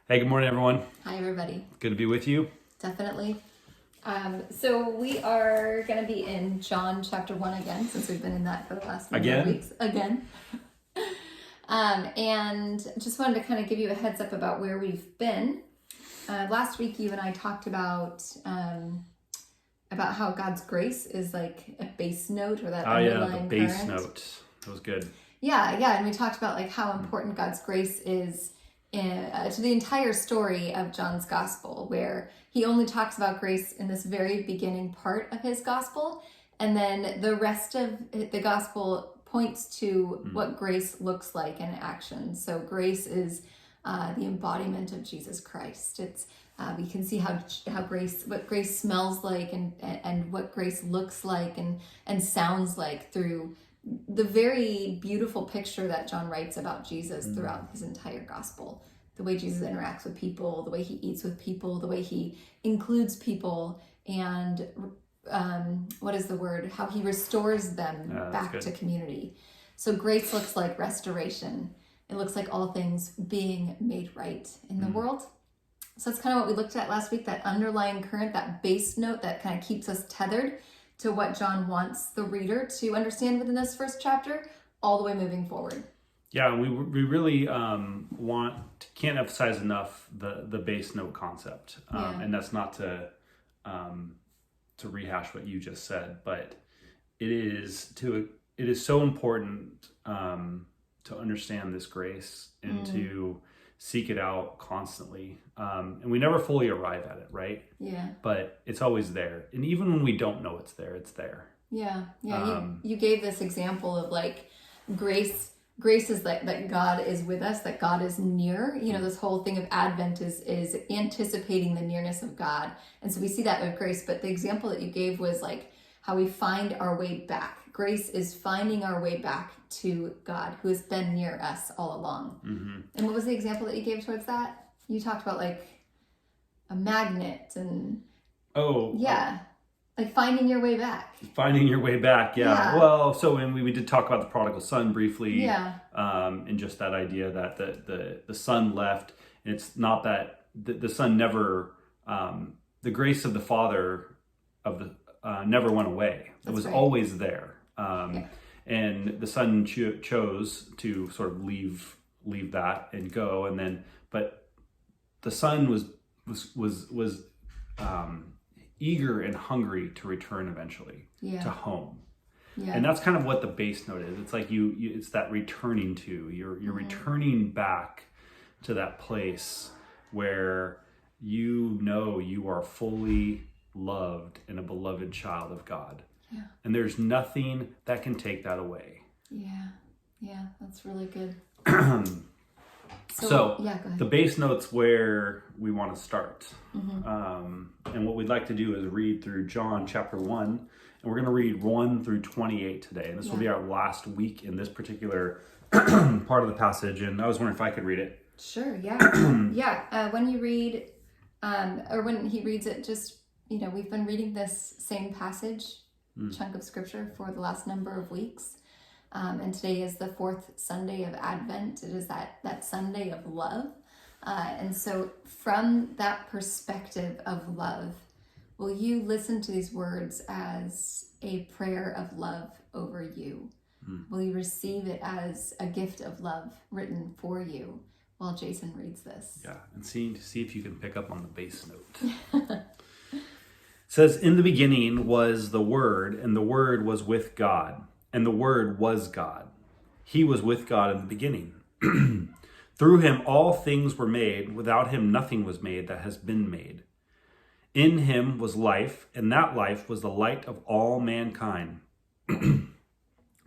Hey, good morning, everyone. Hi, everybody. Good to be with you. Definitely. So we are going to be in John chapter 1 again, since we've been in that for the last number of weeks. Again. And just wanted to kind of give you a heads up about where we've been. Last week, you and I talked about how God's grace is like a bass note, or that underlying the bass current. note. That was good. Yeah, and we talked about like how important God's grace is to the entire story of John's gospel, where he only talks about grace in this very beginning part of his gospel, and then the rest of the gospel points to what grace looks like in action. So grace is the embodiment of Jesus Christ. It's we can see what grace smells like and what grace looks like and sounds like through the very beautiful picture that John writes about Jesus throughout his entire gospel. The way Jesus interacts with people, the way he eats with people, the way he includes people, and what is the word? How he restores them back to community. So grace looks like restoration. It looks like all things being made right in the world. So that's kind of what we looked at last week, that underlying current, that bass note that kind of keeps us tethered to what John wants the reader to understand within this first chapter, all the way moving forward. Yeah, we really can't emphasize enough the bass note concept, and that's not to rehash what you just said, but it is so important to understand this grace and to seek it out constantly, and we never fully arrive at it, right? Yeah. But it's always there, and even when we don't know it's there, it's there. Yeah. You gave this example of like grace is that God is with us, that God is near. You know, this whole thing of Advent is anticipating the nearness of God, and so we see that with grace. But the example that you gave was like how we find our way back. Grace is finding our way back to God, who has been near us all along. And what was the example that you gave towards that? You talked about like a magnet and like finding your way back. Finding your way back, yeah. Well, so when we did talk about the prodigal son briefly, and just that idea that the son left, and it's not that the son never, the grace of the Father never went away. It was always there. And the son chose to sort of leave that and go, and then, but the son was eager and hungry to return eventually to home. And that's kind of what the bass note is. It's like it's that returning to, you're returning back to that place where you know you are fully loved and a beloved child of God. And there's nothing that can take that away. Yeah, that's really good. So go ahead. The bass note's where we want to start. And what we'd like to do is read through John chapter 1. And we're going to read 1 through 28 today. And this will be our last week in this particular part of the passage. And I was wondering if I could read it. Sure, yeah. When you read, or when he reads it, just, we've been reading this same passage, chunk of scripture for the last number of weeks. And today is the fourth Sunday of Advent. It is that Sunday of love. And so from that perspective of love, will you listen to these words as a prayer of love over you? Will you receive it as a gift of love written for you while Jason reads this? Yeah, and see if you can pick up on the bass note. It says, "In the beginning was the Word, and the Word was with God, and the Word was God. He was with God in the beginning. Through him all things were made. Without him nothing was made that has been made. In him was life, and that life was the light of all mankind. The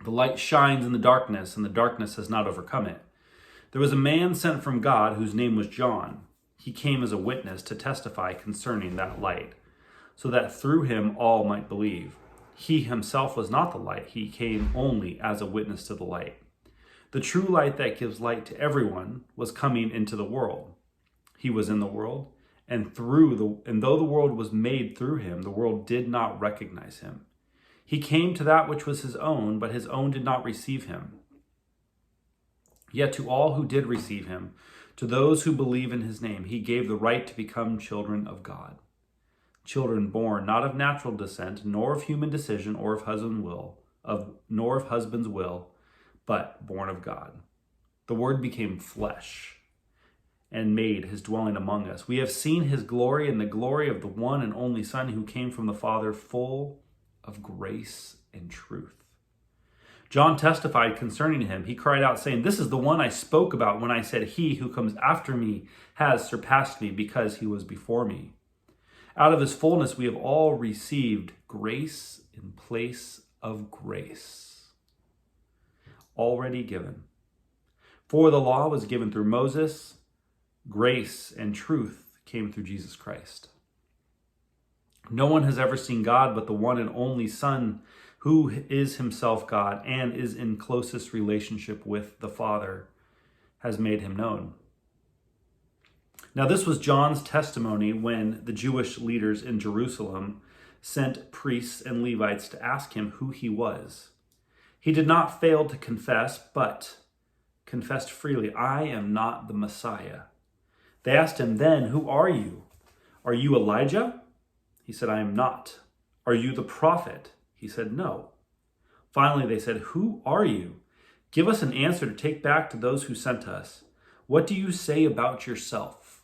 light shines in the darkness, and the darkness has not overcome it. There was a man sent from God whose name was John. He came as a witness to testify concerning that light, so that through him all might believe. He himself was not the light. He came only as a witness to the light. The true light that gives light to everyone was coming into the world. He was in the world, and though the world was made through him, the world did not recognize him. He came to that which was his own, but his own did not receive him. Yet to all who did receive him, To those who believe in his name, he gave the right to become children of God. Children born not of natural descent, nor of human decision, or of husband's will, but born of God. The Word became flesh and made his dwelling among us. We have seen his glory and the glory of the one and only Son who came from the Father, full of grace and truth. John testified concerning him. He cried out, saying, "This is the one I spoke about when I said, 'He who comes after me has surpassed me because he was before me.' Out of his fullness we have all received grace in place of grace, already given. For the law was given through Moses, grace and truth came through Jesus Christ. No one has ever seen God but the one and only Son, who is himself God and is in closest relationship with the Father, has made him known." Now this was John's testimony when the Jewish leaders in Jerusalem sent priests and Levites to ask him who he was. He did not fail to confess, but confessed freely, "I am not the Messiah." They asked him then, "Who are you? Are you Elijah?" He said, "I am not." "Are you the prophet?" He said, "No." Finally, they said, "Who are you? Give us an answer to take back to those who sent us. What do you say about yourself?"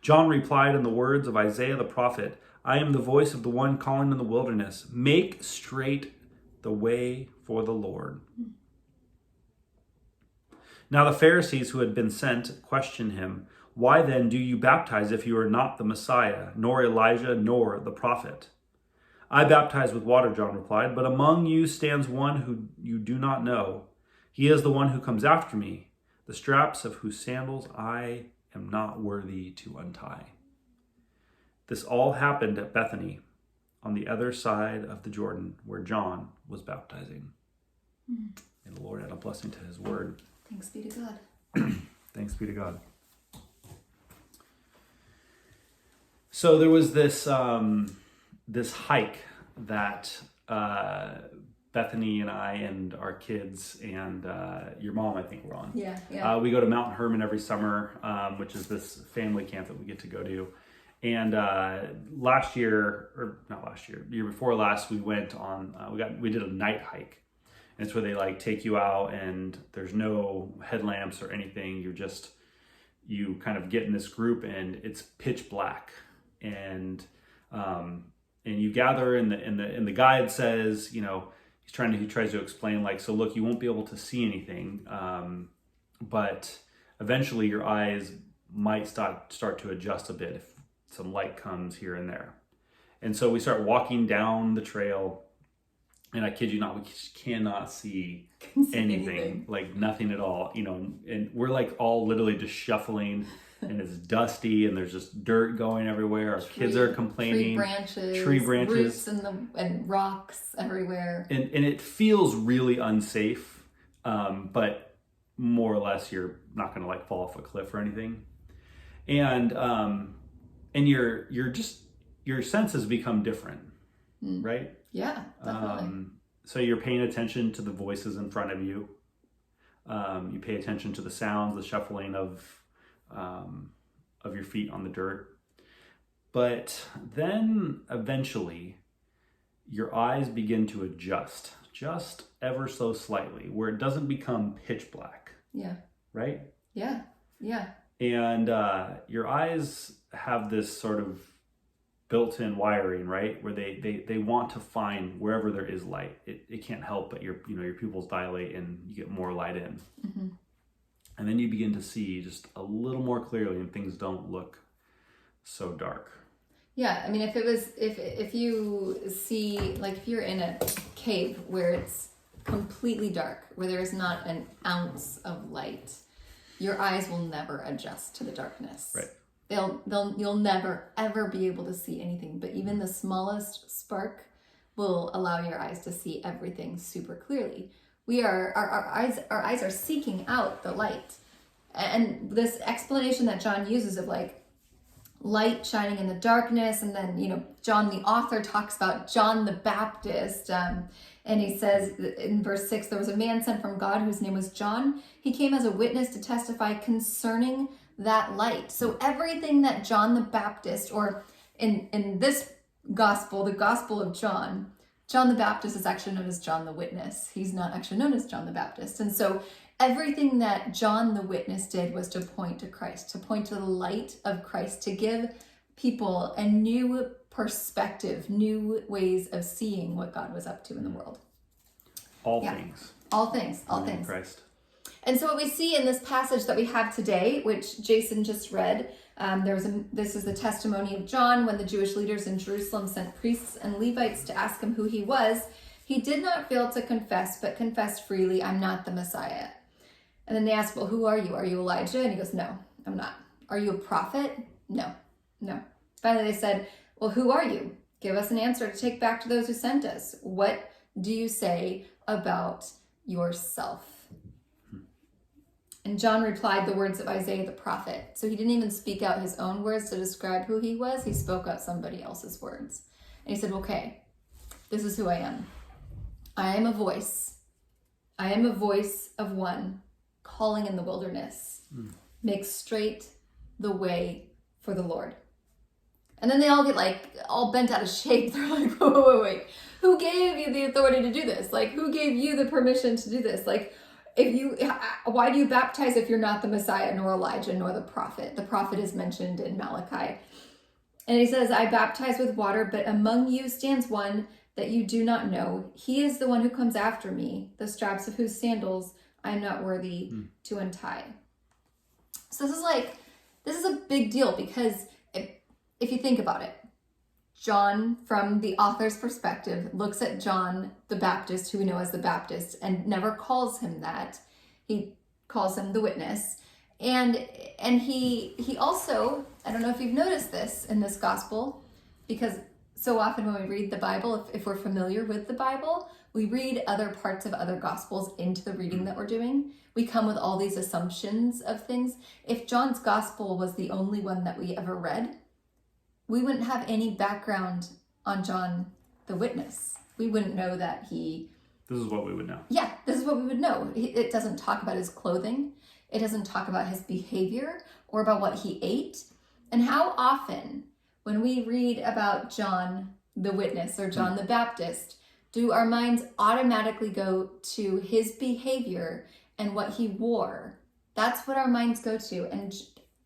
John replied in the words of Isaiah the prophet, "I am the voice of the one calling in the wilderness, make straight the way for the Lord." Now the Pharisees who had been sent questioned him, "Why then do you baptize if you are not the Messiah, nor Elijah, nor the prophet?" "I baptize with water," John replied, "but among you stands one who you do not know. He is the one who comes after me, the straps of whose sandals I am not worthy to untie." This all happened at Bethany, on the other side of the Jordan, where John was baptizing. May the Lord add a blessing to his word. Thanks be to God. Thanks be to God. So there was this this hike that Bethany and I and our kids and your mom, I think, were on. Yeah. We go to Mount Hermon every summer, which is this family camp that we get to go to. And year before last, we went on. We did a night hike. And it's where they like take you out, and there's no headlamps or anything. You kind of get in this group, and it's pitch black, and you gather, and the guide says, he tries to explain, like, so look, you won't be able to see anything, but eventually your eyes might start to adjust a bit if some light comes here and there. And so we start walking down the trail, and I kid you not, we cannot see anything, like nothing at all, and we're like all literally just shuffling, and it's dusty, and there's just dirt going everywhere. Our kids are complaining. Tree branches, roots and rocks everywhere. And it feels really unsafe, but more or less you're not going to like fall off a cliff or anything. And your senses become different, right? Yeah, definitely. So you're paying attention to the voices in front of you. You pay attention to the sounds, the shuffling of your feet on the dirt. But then eventually your eyes begin to adjust just ever so slightly, where it doesn't become pitch black. Yeah. Right? Yeah. And your eyes have this sort of built-in wiring, right, where they want to find wherever there is light. It can't help but your pupils dilate and you get more light in. Mm-hmm. And then you begin to see just a little more clearly, and things don't look so dark. Yeah, I mean, if you see, like, if you're in a cave where it's completely dark, where there is not an ounce of light, your eyes will never adjust to the darkness. Right. You'll never ever be able to see anything, but even the smallest spark will allow your eyes to see everything super clearly. Our eyes are seeking out the light. And this explanation that John uses of like light shining in the darkness, and then John the author talks about John the Baptist, And he says in verse 6, there was a man sent from God whose name was John. He came as a witness to testify concerning that light. So everything that John the Baptist, or in this gospel, the Gospel of John, John the Baptist is actually known as John the Witness. He's not actually known as John the Baptist. And so everything that John the Witness did was to point to Christ, to point to the light of Christ, to give people a new perspective, new ways of seeing what God was up to in the world. All things. All things. All in things. Christ. And so what we see in this passage that we have today, which Jason just read, this is the testimony of John when the Jewish leaders in Jerusalem sent priests and Levites to ask him who he was. He did not fail to confess, but confessed freely, "I'm not the Messiah." And then they asked, "Well, who are you? Are you Elijah?" And he goes, "No, I'm not." "Are you a prophet?" "No." Finally, they said, "Well, who are you? Give us an answer to take back to those who sent us. What do you say about yourself?" And John replied the words of Isaiah the prophet. So he didn't even speak out his own words to describe who he was. He spoke out somebody else's words. And he said, "Okay, this is who I am. I am a voice. I am a voice of one calling in the wilderness. Make straight the way for the Lord." And then they all get all bent out of shape. They're like, wait. Who gave you the authority to do this? Who gave you the permission to do this? Why do you baptize if you're not the Messiah, nor Elijah, nor the prophet? The prophet is mentioned in Malachi. And he says, "I baptize with water, but among you stands one that you do not know. He is the one who comes after me, the straps of whose sandals I am not worthy to untie." So this is a big deal, because if you think about it, John, from the author's perspective, looks at John the Baptist, who we know as the Baptist, and never calls him that. He calls him the witness. And he also, I don't know if you've noticed this in this gospel, because so often when we read the Bible, if we're familiar with the Bible, we read other parts of other gospels into the reading that we're doing. We come with all these assumptions of things. If John's gospel was the only one that we ever read, we wouldn't have any background on John the Witness. We wouldn't know that he... This is what we would know. Yeah, this is what we would know. It doesn't talk about his clothing. It doesn't talk about his behavior or about what he ate. And how often, when we read about John the Witness or John the Baptist, do our minds automatically go to his behavior and what he wore? That's what our minds go to. And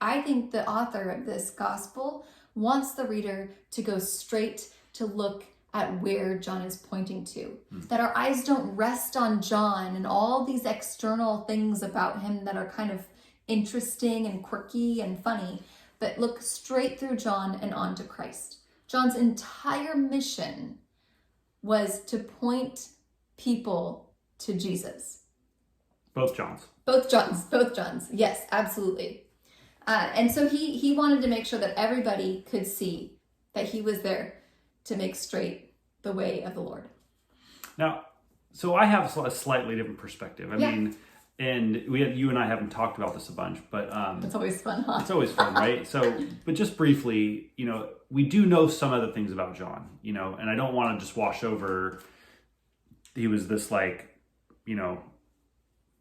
I think the author of this gospel wants the reader to go straight to look at where John is pointing to. That our eyes don't rest on John and all these external things about him that are kind of interesting and quirky and funny, but look straight through John and onto Christ. John's entire mission was to point people to Jesus. Both Johns. Both Johns. Yes, absolutely. And so he wanted to make sure that everybody could see that he was there to make straight the way of the Lord. Now, so I have a slightly different perspective. I mean, and you and I haven't talked about this a bunch, but it's always fun, huh? It's always fun, right? So, but just briefly, we do know some other things about John, and I don't want to just wash over. He was this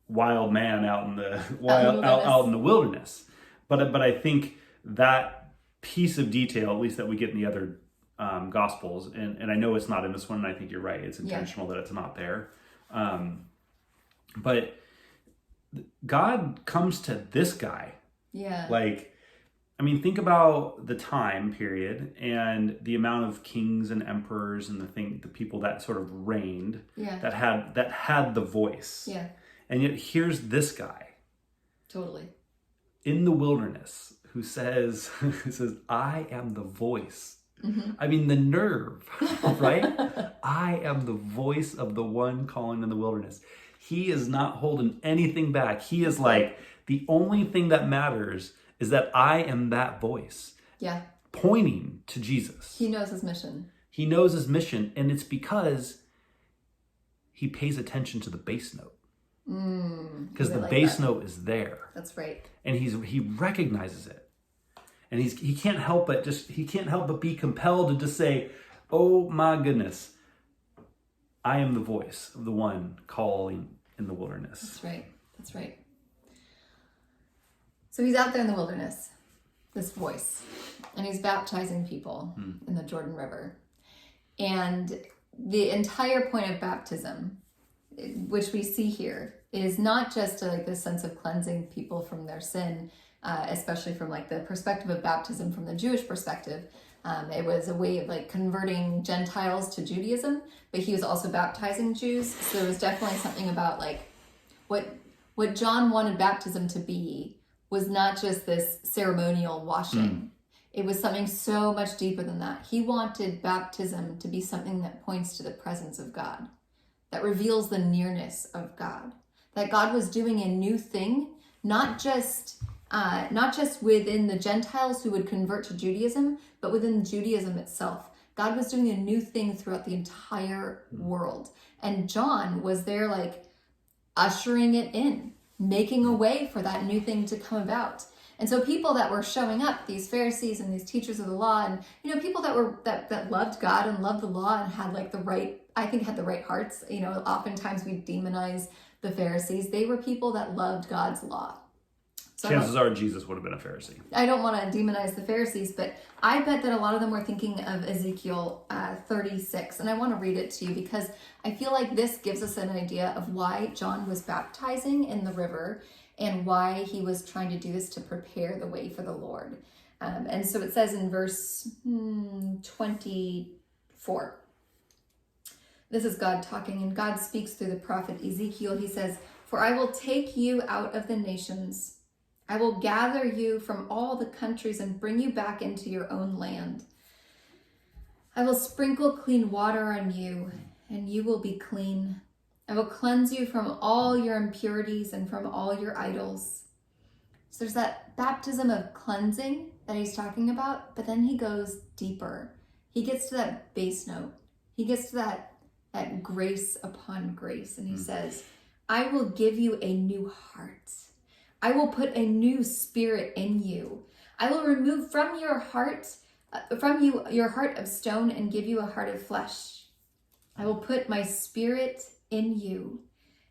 wild man out in the wilderness. But I think that piece of detail, at least that we get in the other Gospels, and I know it's not in this one, and I think you're right. It's intentional that it's not there. But God comes to this guy. Yeah. Think about the time period and the amount of kings and emperors and the people that sort of reigned that had the voice. Yeah. And yet here's this guy. Totally. In the wilderness, who says, "I am the voice." Mm-hmm. I mean, the nerve, right? I am the voice of the one calling in the wilderness. He is not holding anything back. He is the only thing that matters is that I am that voice. Yeah. Pointing to Jesus. He knows his mission. He knows his mission, and it's because he pays attention to the bass note. Because the bass note is there. That's right. And he recognizes it. And he can't help but be compelled to just say, "Oh my goodness, I am the voice of the one calling in the wilderness. That's right. That's right. So he's out there in the wilderness, this voice, and he's baptizing people in the Jordan River. And the entire point of baptism, which we see here, is not just like this sense of cleansing people from their sin, especially from like the perspective of baptism from the Jewish perspective. It was a way of like converting Gentiles to Judaism, but he was also baptizing Jews. So there was definitely something about like what John wanted baptism to be was not just this ceremonial washing. It was something so much deeper than that. He wanted baptism to be something that points to the presence of God, that reveals the nearness of God, that God was doing a new thing, not just within the Gentiles who would convert to Judaism, but within Judaism itself. God was doing a new thing throughout the entire world. And John was there like ushering it in, making a way for that new thing to come about. And so people that were showing up, these Pharisees and these teachers of the law, and people that loved God and loved the law and had like the right hearts. Oftentimes we demonize the Pharisees. They were people that loved God's law. So chances are Jesus would have been a Pharisee. I don't want to demonize the Pharisees, but I bet that a lot of them were thinking of Ezekiel 36. And I want to read it to you because I feel like this gives us an idea of why John was baptizing in the river and why he was trying to do this to prepare the way for the Lord. And so it says in verse 24. This is God talking, and God speaks through the prophet Ezekiel. He says, "For I will take you out of the nations. I will gather you from all the countries and bring you back into your own land. I will sprinkle clean water on you, and you will be clean. I will cleanse you from all your impurities and from all your idols." So there's that baptism of cleansing that he's talking about, but then he goes deeper. He gets to that base note. He gets to that grace upon grace, and he says, "I will give you a new heart. I will put a new spirit in you. I will remove from your heart, your heart of stone and give you a heart of flesh. I will put my spirit in you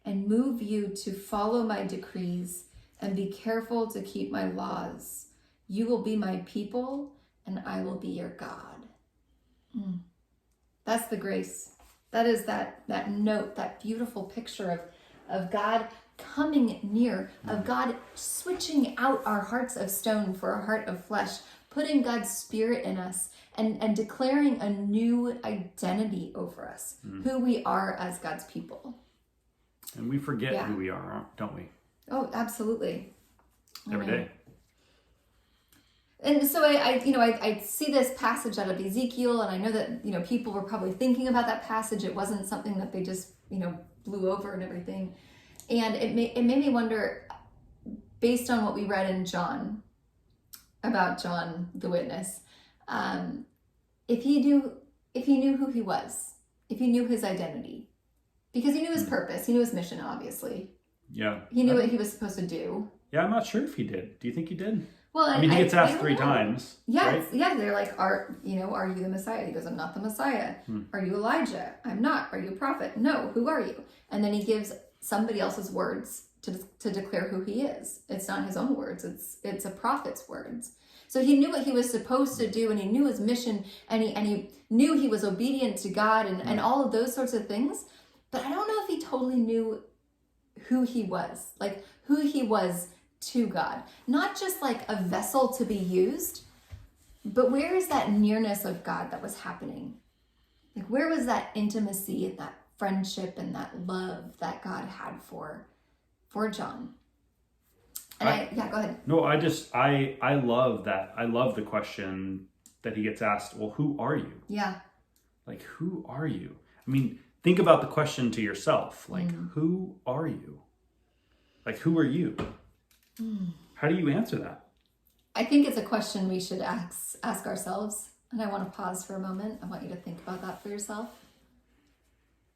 and move you to follow my decrees and be careful to keep my laws. You will be my people and I will be your God." That's the grace. That is that note, that beautiful picture of God coming near, of God switching out our hearts of stone for a heart of flesh, putting God's spirit in us and declaring a new identity over us, who we are as God's people. And we forget who we are, don't we? Oh, absolutely. Every day. And so I see this passage out of Ezekiel, and I know that, people were probably thinking about that passage. It wasn't something that they just, blew over and everything. And it made me wonder, based on what we read in John, about John the witness, if he knew who he was, if he knew his identity, because he knew his purpose, he knew his mission, obviously. Yeah. He knew what he was supposed to do. Yeah, I'm not sure if he did. Do you think he did? Well, he gets asked 3 times. Yeah, right? Yeah. They're like, are you the Messiah? He goes, "I'm not the Messiah." "Are you Elijah?" "I'm not." "Are you a prophet?" "No." "Who are you?" And then he gives somebody else's words to declare who he is. It's not his own words. It's a prophet's words. So he knew what he was supposed to do, and he knew his mission, and he knew he was obedient to God, and all of those sorts of things. But I don't know if he totally knew who he was, like who he was to God. Not just like a vessel to be used, but where is that nearness of God that was happening? Like, where was that intimacy and that friendship and that love that God had for John? And go ahead. No, I love that. I love the question that he gets asked, well, who are you? Yeah. Like, who are you? I mean, think about the question to yourself. Like, who are you? Like, who are you? How do you answer that? I think it's a question we should ask ourselves. And I want to pause for a moment. I want you to think about that for yourself.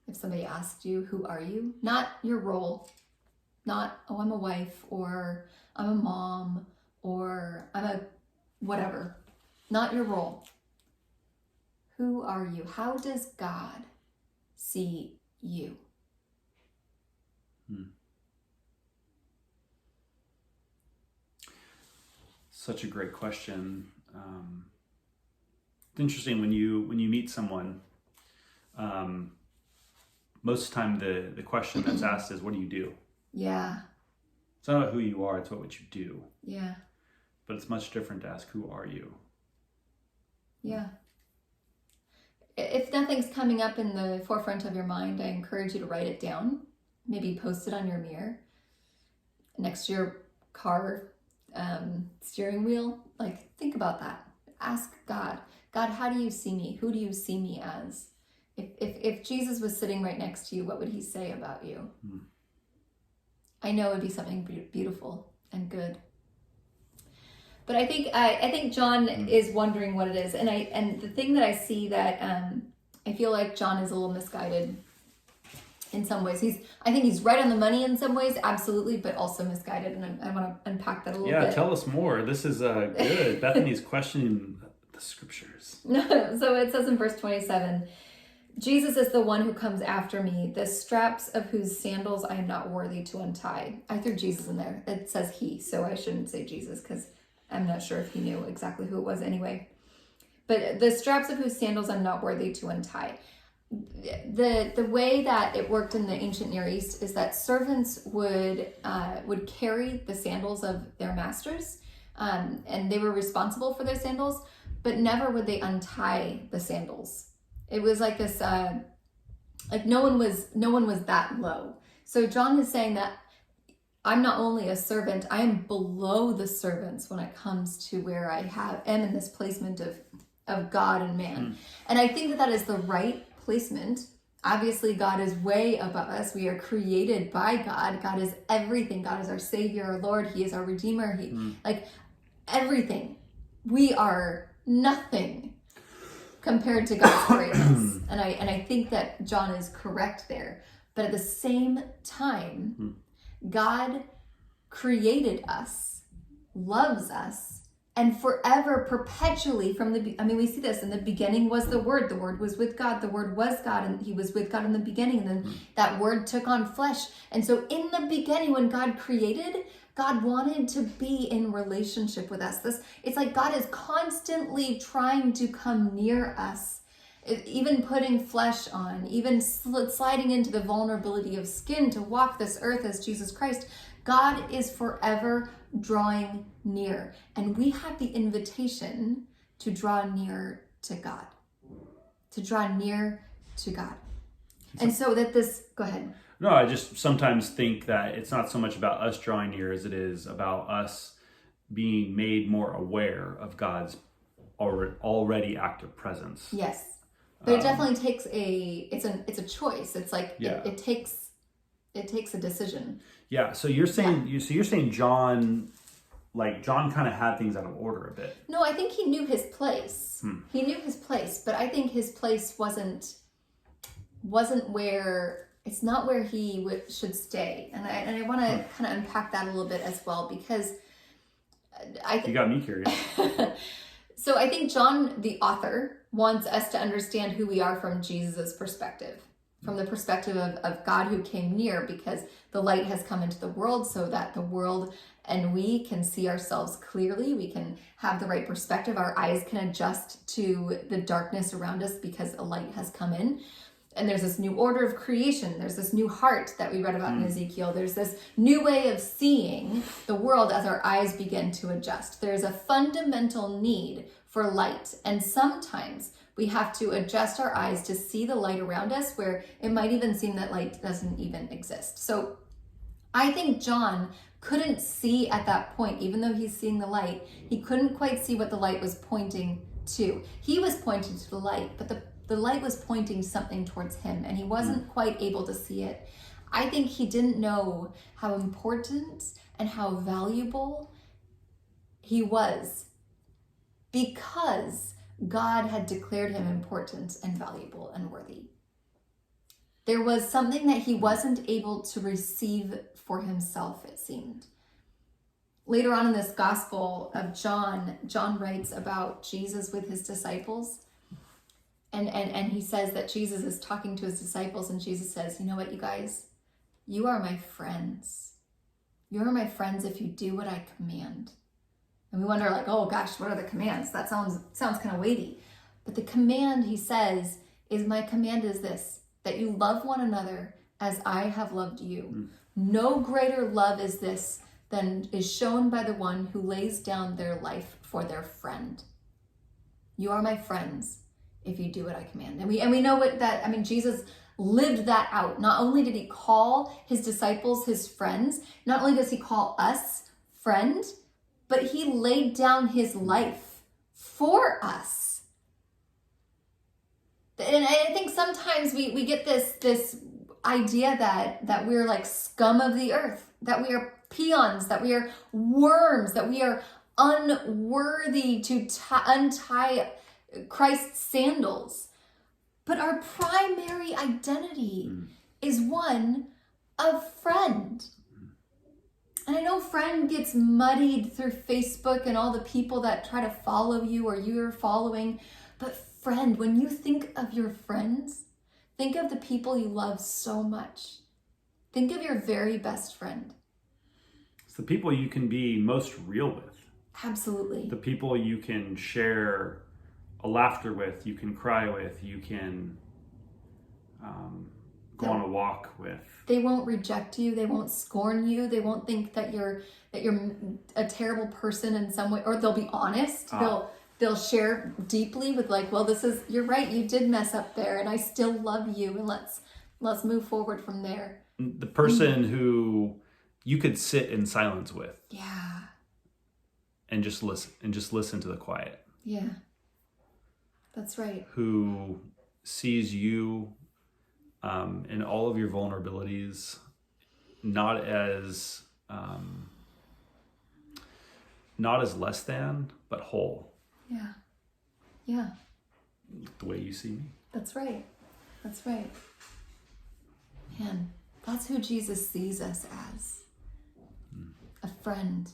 If somebody asked you, who are you? Not your role. Not, oh, I'm a wife, or I'm a mom, or I'm a whatever. Not your role. Who are you? How does God see you? Such a great question. It's interesting when you meet someone. Most of the time, the question that's asked is, "What do you do?" Yeah. It's not about who you are; it's what you do. Yeah. But it's much different to ask, "Who are you?" Yeah. If nothing's coming up in the forefront of your mind, I encourage you to write it down. Maybe post it on your mirror next to your car steering wheel. Like, think about that. Ask God, God, how do you see me? Who do you see me as? If Jesus was sitting right next to you, what would he say about you? I know it would be something beautiful and good. But I think John is wondering what it is, and the thing that I see that I feel like John is a little misguided in some ways. I think he's right on the money in some ways, absolutely, but also misguided, and I want to unpack that a little bit. Yeah, tell us more. This is good. Bethany's questioning the scriptures. So it says in verse 27, Jesus is the one who comes after me, the straps of whose sandals I am not worthy to untie. I threw Jesus in there. It says he, so I shouldn't say Jesus because I'm not sure if he knew exactly who it was anyway. But the straps of whose sandals I'm not worthy to untie. The way that it worked in the ancient Near East is that servants would carry the sandals of their masters, and they were responsible for their sandals, but never would they untie the sandals. It was like this, like no one was that low. So John is saying that I'm not only a servant, I am below the servants when it comes to where I am in this placement of God and man. And I think that is the right placement. Obviously, God is way above us. We are created by God. God is everything. God is our Savior, our Lord. He is our Redeemer. Like everything. We are nothing compared to God's greatness. And I think that John is correct there. But at the same time, God created us, loves us, and forever, perpetually we see this, in the beginning was the Word was with God, the Word was God, and he was with God in the beginning, and then that Word took on flesh. And so in the beginning, when God created, God wanted to be in relationship with us. It's like God is constantly trying to come near us, even putting flesh on, even sliding into the vulnerability of skin to walk this earth as Jesus Christ. God is forever drawing near, and we have the invitation to draw near to God, And so go ahead. No, I just sometimes think that it's not so much about us drawing near as it is about us being made more aware of God's already active presence. Yes. But it definitely takes it's a choice. It's like it takes a decision. Yeah. So you're saying John kind of had things out of order a bit. No, I think he knew his place. He knew his place, but I think his place wasn't where, it's not where he should stay. And I want to kind of unpack that a little bit as well, because you got me curious. So I think John, the author, wants us to understand who we are from Jesus's perspective, from the perspective of God who came near, because the light has come into the world so that the world and we can see ourselves clearly. We can have the right perspective. Our eyes can adjust to the darkness around us because a light has come in. And there's this new order of creation. There's this new heart that we read about in Ezekiel. There's this new way of seeing the world as our eyes begin to adjust. There's a fundamental need for light. And sometimes we have to adjust our eyes to see the light around us, where it might even seem that light doesn't even exist. So I think John couldn't see at that point, even though he's seeing the light, he couldn't quite see what the light was pointing to. He was pointing to the light, but the light was pointing something towards him, and he wasn't quite able to see it. I think he didn't know how important and how valuable he was, because God had declared him important and valuable and worthy. There was something that he wasn't able to receive for himself, it seemed. Later on in this Gospel of John, John writes about Jesus with his disciples. And he says that Jesus is talking to his disciples, and Jesus says, you know what, you guys, you are my friends. You are my friends if you do what I command. And we wonder, like, oh gosh, what are the commands? That sounds kind of weighty. But the command, he says, is my command is this, that you love one another as I have loved you. No greater love is this than is shown by the one who lays down their life for their friend. You are my friends if you do what I command. And we know what that, I mean, Jesus lived that out. Not only did he call his disciples his friends, not only does he call us friend, but he laid down his life for us. And I think sometimes we get this idea that we're like scum of the earth, that we are peons, that we are worms, that we are unworthy to untie Christ's sandals. But our primary identity is one of friend. And I know friend gets muddied through Facebook and all the people that try to follow you or you're following. But friend, when you think of your friends, think of the people you love so much. Think of your very best friend. It's the people you can be most real with. Absolutely. The people you can share a laughter with, you can cry with, you can go on a walk with. They won't reject you. They won't scorn you. They won't think that you're a terrible person in some way, or they'll be honest. They'll share deeply with like, well, you're right. You did mess up there, and I still love you, and let's move forward from there. The person who you could sit in silence with. Yeah. And just listen to the quiet. Yeah. That's right. Who sees you in all of your vulnerabilities, not as less than, but whole. Yeah. Yeah. The way you see me. That's right. That's right. Man, that's who Jesus sees us as. A friend.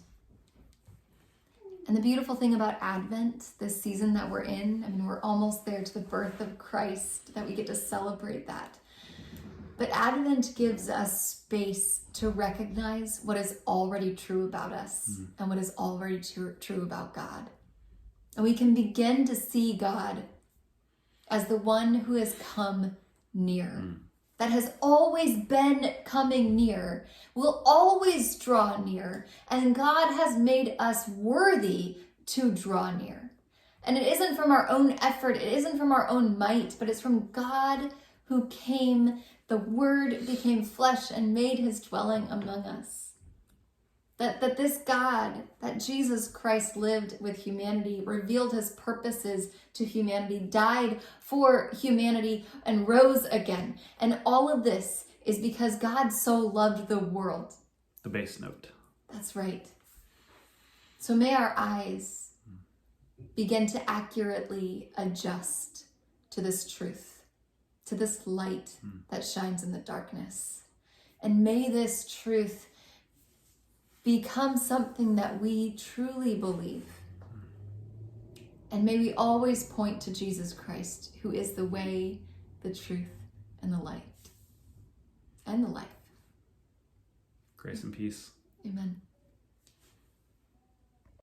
And the beautiful thing about Advent, this season that we're in, I mean, we're almost there to the birth of Christ, that we get to celebrate that. But Advent gives us space to recognize what is already true about us and what is already true about God. And we can begin to see God as the one who has come near, that has always been coming near, will always draw near, and God has made us worthy to draw near. And it isn't from our own effort, it isn't from our own might, but it's from God who came, the Word became flesh and made his dwelling among us. That this God, that Jesus Christ lived with humanity, revealed his purposes to humanity, died for humanity, and rose again. And all of this is because God so loved the world. The base note. That's right. So may our eyes begin to accurately adjust to this truth, to this light that shines in the darkness. And may this truth become something that we truly believe. And may we always point to Jesus Christ, who is the way, the truth, and the light, and the life. Grace and peace. Amen.